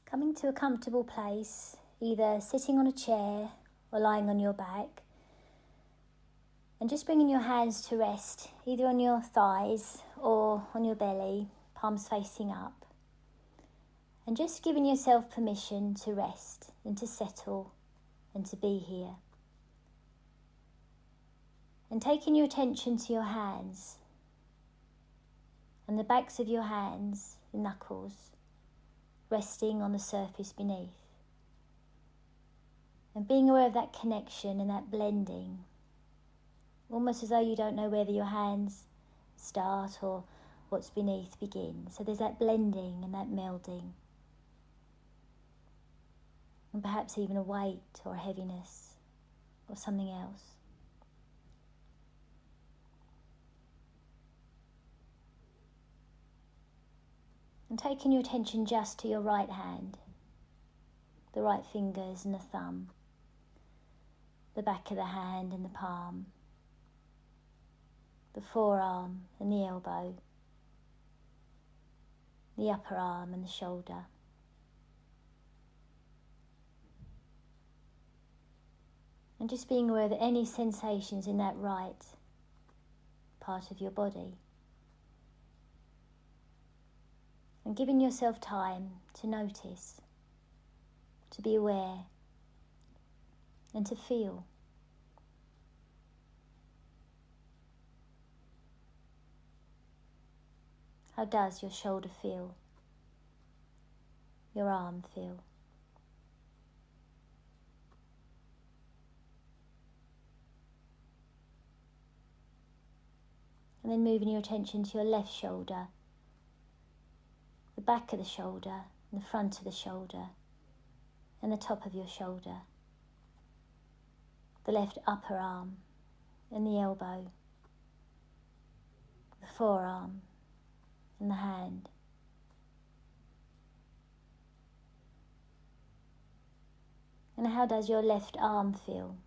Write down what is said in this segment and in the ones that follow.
Coming to a comfortable place, either sitting on a chair or lying on your back, and just bringing your hands to rest, either on your thighs or on your belly, palms facing up, and just giving yourself permission to rest and to settle and to be here. And taking your attention to your hands and the backs of your hands, the knuckles, resting on the surface beneath. And being aware of that connection and that blending, almost as though you don't know whether your hands start or what's beneath begins. So there's that blending and that melding. And perhaps even a weight or a heaviness or something else. And taking your attention just to your right hand, the right fingers and the thumb, the back of the hand and the palm, the forearm and the elbow, the upper arm and the shoulder. And just being aware of any sensations in that right part of your body. And giving yourself time to notice, to be aware, and to feel. How does your shoulder feel? Your arm feel? And then moving your attention to your left shoulder, the back of the shoulder, and the front of the shoulder, and the top of your shoulder, the left upper arm, and the elbow, the forearm, and the hand. And how does your left arm feel?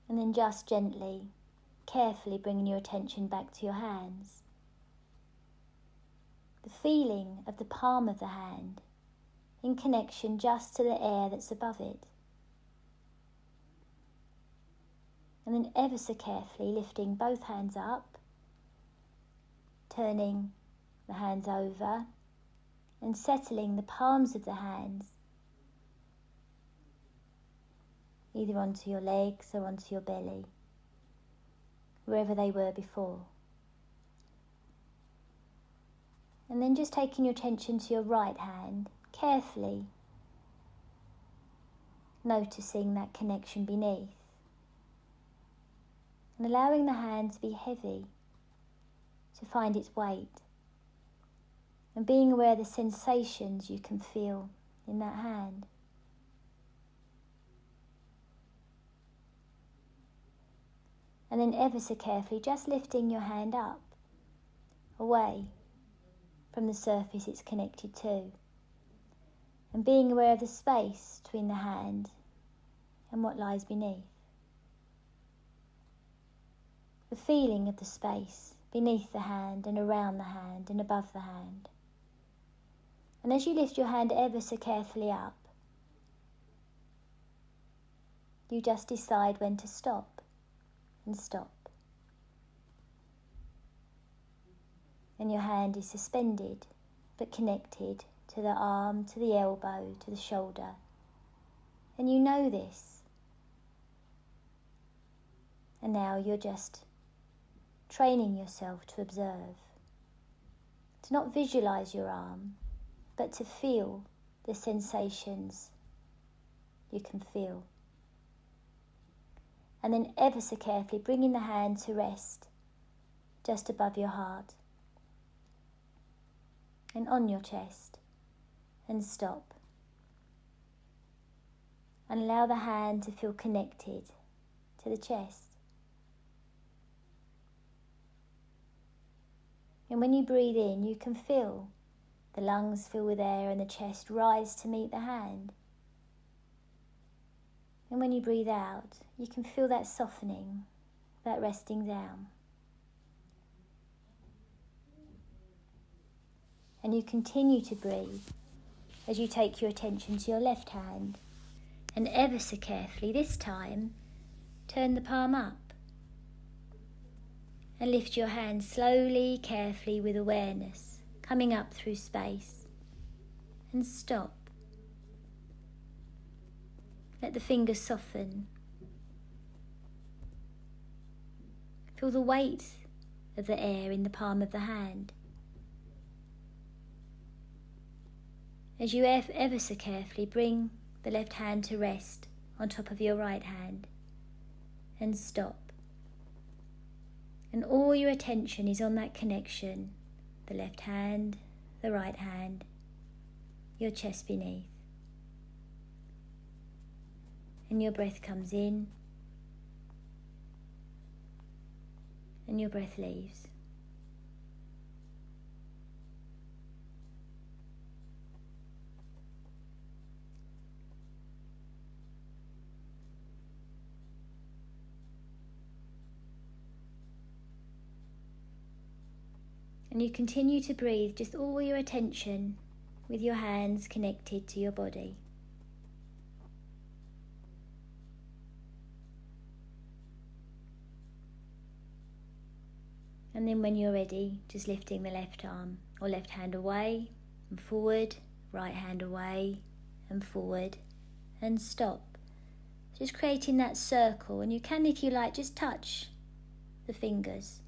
And then just gently, carefully bringing your attention back to your hands. The feeling of the palm of the hand in connection just to the air that's above it. And then ever so carefully lifting both hands up, turning the hands over and settling the palms of the hands either onto your legs or onto your belly, wherever they were before. And then just taking your attention to your right hand, carefully noticing that connection beneath. And allowing the hand to be heavy, to find its weight. And being aware of the sensations you can feel in that hand. And then ever so carefully just lifting your hand up, away from the surface it's connected to. And being aware of the space between the hand and what lies beneath. The feeling of the space beneath the hand and around the hand and above the hand. And as you lift your hand ever so carefully up, you just decide when to stop and stop. And your hand is suspended but connected to the arm, to the elbow, to the shoulder. And you know this. And now you're just training yourself to observe, to not visualize your arm, but to feel the sensations you can feel. And then ever so carefully bringing the hand to rest just above your heart and on your chest, and stop. And allow the hand to feel connected to the chest. And when you breathe in, you can feel the lungs fill with air and the chest rise to meet the hand. And when you breathe out, you can feel that softening, that resting down. And you continue to breathe as you take your attention to your left hand. And ever so carefully, this time, turn the palm up. And lift your hand slowly, carefully with awareness, coming up through space. And stop. Let the fingers soften. Feel the weight of the air in the palm of the hand. As you ever so carefully bring the left hand to rest on top of your right hand. And stop. And all your attention is on that connection, the left hand, the right hand, your chest beneath. And your breath comes in, and your breath leaves. And you continue to breathe just all your attention with your hands connected to your body. And then when you're ready, just lifting the left arm or left hand away and forward, right hand away and forward, and stop. Just creating that circle, and you can, if you like, just touch the fingers.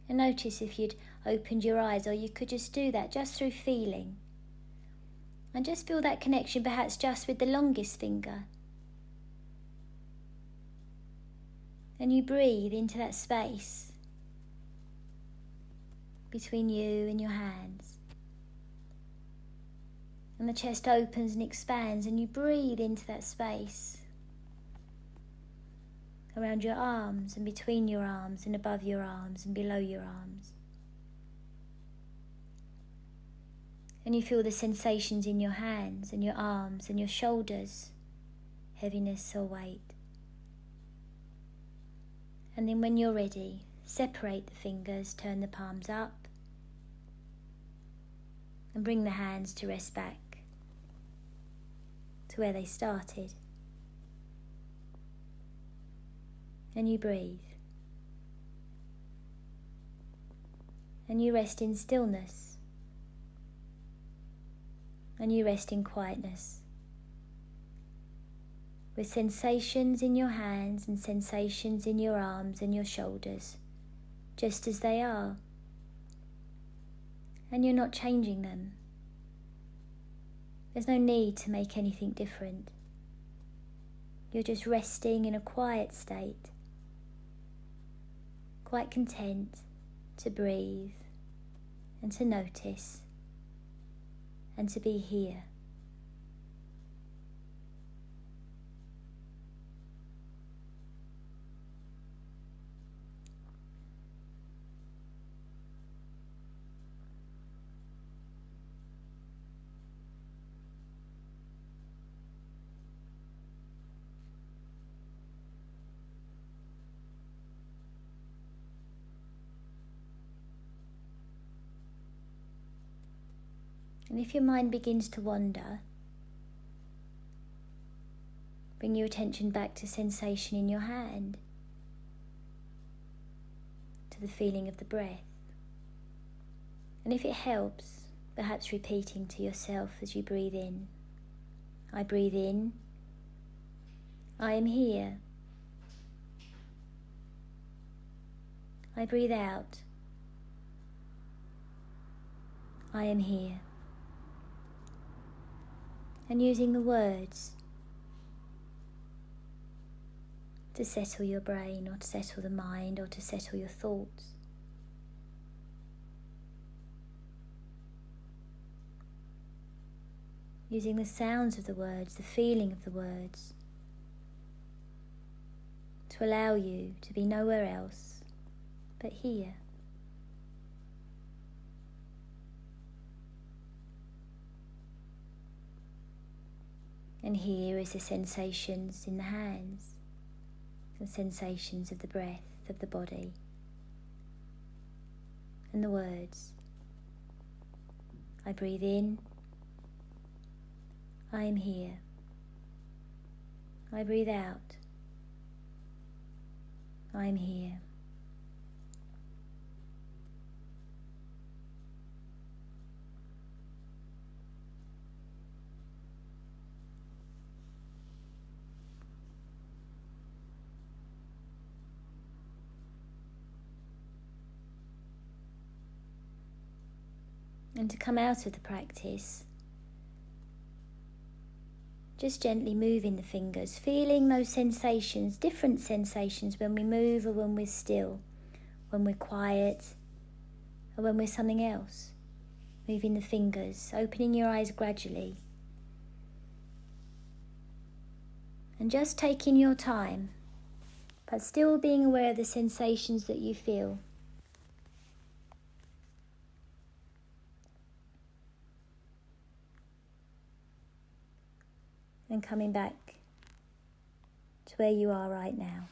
And notice if you'd opened your eyes, or you could just do that just through feeling. And just feel that connection, perhaps just with the longest finger. And you breathe into that space between you and your hands. And the chest opens and expands, and you breathe into that space around your arms and between your arms and above your arms and below your arms. And you feel the sensations in your hands and your arms and your shoulders, heaviness or weight. And then when you're ready, separate the fingers, turn the palms up, and bring the hands to rest back to where they started. And you breathe. And you rest in stillness. And you rest in quietness. With sensations in your hands and sensations in your arms and your shoulders, just as they are. And you're not changing them. There's no need to make anything different. You're just resting in a quiet state, quite content to breathe and to notice and to be here. And if your mind begins to wander, bring your attention back to sensation in your hand, to the feeling of the breath. And if it helps, perhaps repeating to yourself as you breathe in, I breathe in, I am here. I breathe out, I am here. And using the words to settle your brain, or to settle the mind, or to settle your thoughts. Using the sounds of the words, the feeling of the words, to allow you to be nowhere else but here. And here is the sensations in the hands, the sensations of the breath, of the body, and the words. I breathe in, I am here. I breathe out, I am here. And to come out of the practice, just gently moving the fingers, feeling those sensations, different sensations when we move or when we're still, when we're quiet or when we're something else. Moving the fingers, opening your eyes gradually. And just taking your time, but still being aware of the sensations that you feel. And coming back to where you are right now.